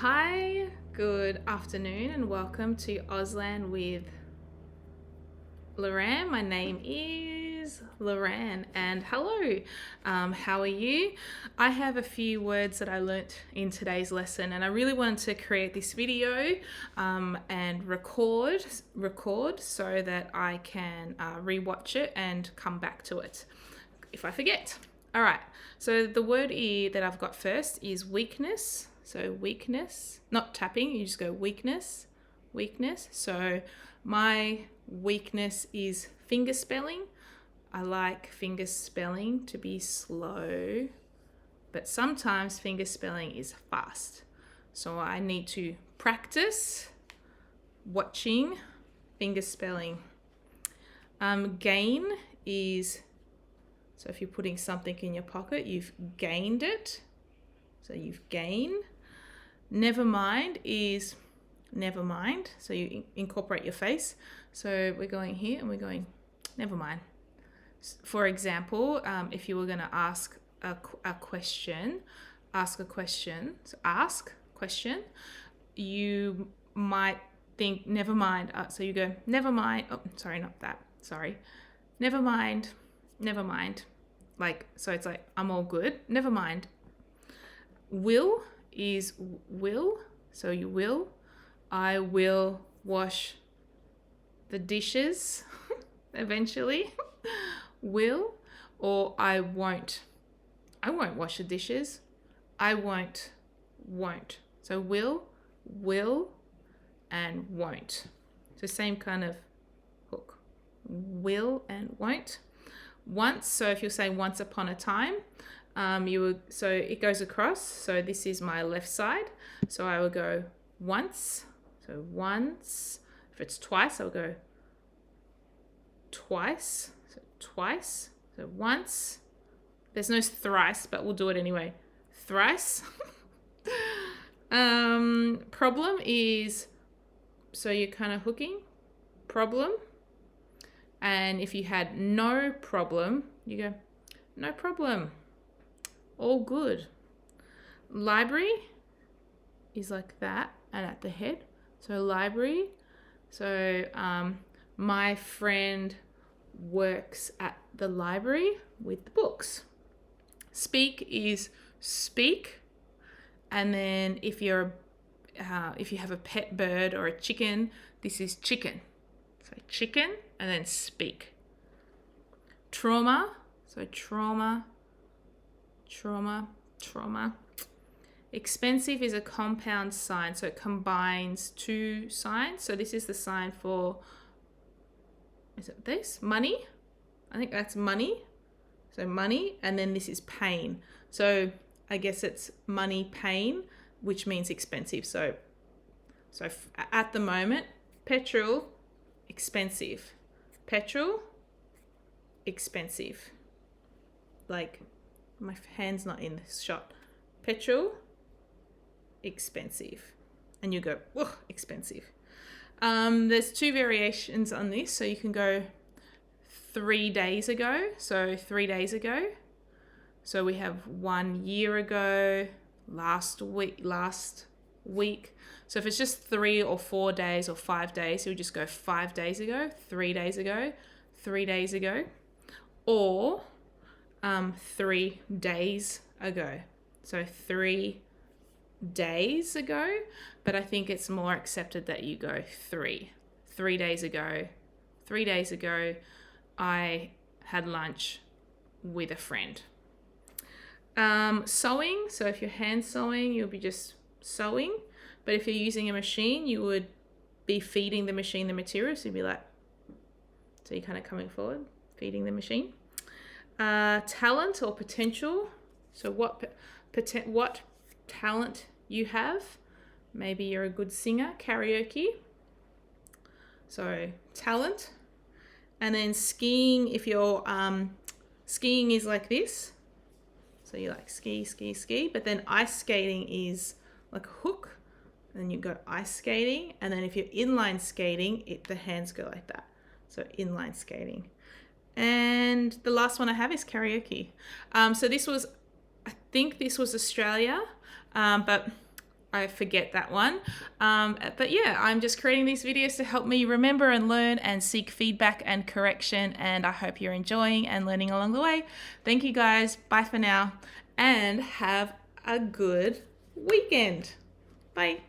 Hi, good afternoon, and welcome to Auslan with Loran. My name is Loran, and hello. How are you? I have a few words that I learnt in today's lesson, and I really wanted to create this video and record so that I can rewatch it and come back to it if I forget. All right. So the word that I've got first is weakness. So weakness, not tapping, you just go weakness, weakness. So my weakness is finger spelling. I like finger spelling to be slow, but sometimes finger spelling is fast. So I need to practice watching finger spelling. Gain is, so if you're putting something in your pocket, you've gained it. So you've gained. Never mind is never mind. So you incorporate your face. So we're going here and we're going, never mind. For example, if you were going to ask a question, so ask question, you might think, never mind. So you go, never mind. Oh, sorry, not that. Sorry. Never mind. Never mind. Like, so it's like, I'm all good. Never mind. Will is will. So you will. I will wash the dishes eventually. Will. Or I won't. I won't wash the dishes. I won't. So will, and won't. So same kind of hook. Will and won't. Once, so if you're saying once upon a time, so it goes across. So this is my left side. So I will go once. So once. If it's twice, I'll go twice. So twice. So once. There's no thrice, but we'll do it anyway. Thrice. Problem is, so you're kind of hooking. Problem. And if you had no problem, you go, no problem. All good. Library is like that and at the head. So library. So my friend works at the library with the books. Speak is speak. And then if you have a pet bird or a chicken, this is chicken. So chicken and then speak. Trauma. So trauma. Expensive is a compound sign, so it combines two signs. So this is the sign for, is it this? Money? I think that's money. So money, and then this is pain. So I guess it's money, pain, which means expensive. So at the moment, petrol, expensive. Petrol, expensive. Like, my hand's not in this shot. Petrol, expensive. And you go, ugh, expensive. There's two variations on this. So you can go 3 days ago. So 3 days ago. So we have 1 year ago, last week. So if it's just 3 or 4 days or 5 days, you'll just go 5 days ago, 3 days ago, 3 days ago. Or 3 days ago. So 3 days ago, but I think it's more accepted that you go 3 days ago. 3 days ago, I had lunch with a friend. Sewing, so if you're hand sewing, you'll be just sewing, but if you're using a machine, you would be feeding the machine the material, so you'd be like, so you're kind of coming forward, feeding the machine. Talent or potential. So what talent you have. Maybe you're a good singer, karaoke. So talent. And then skiing, if you're skiing is like this. So you like ski. But then ice skating is like a hook. And then you go ice skating. And then if you're inline skating, the hands go like that. So inline skating. And the last one I have is karaoke. So I think this was Australia, but I forget that one. But yeah, I'm just creating these videos to help me remember and learn and seek feedback and correction. And I hope you're enjoying and learning along the way. Thank you guys. Bye for now. And have a good weekend. Bye.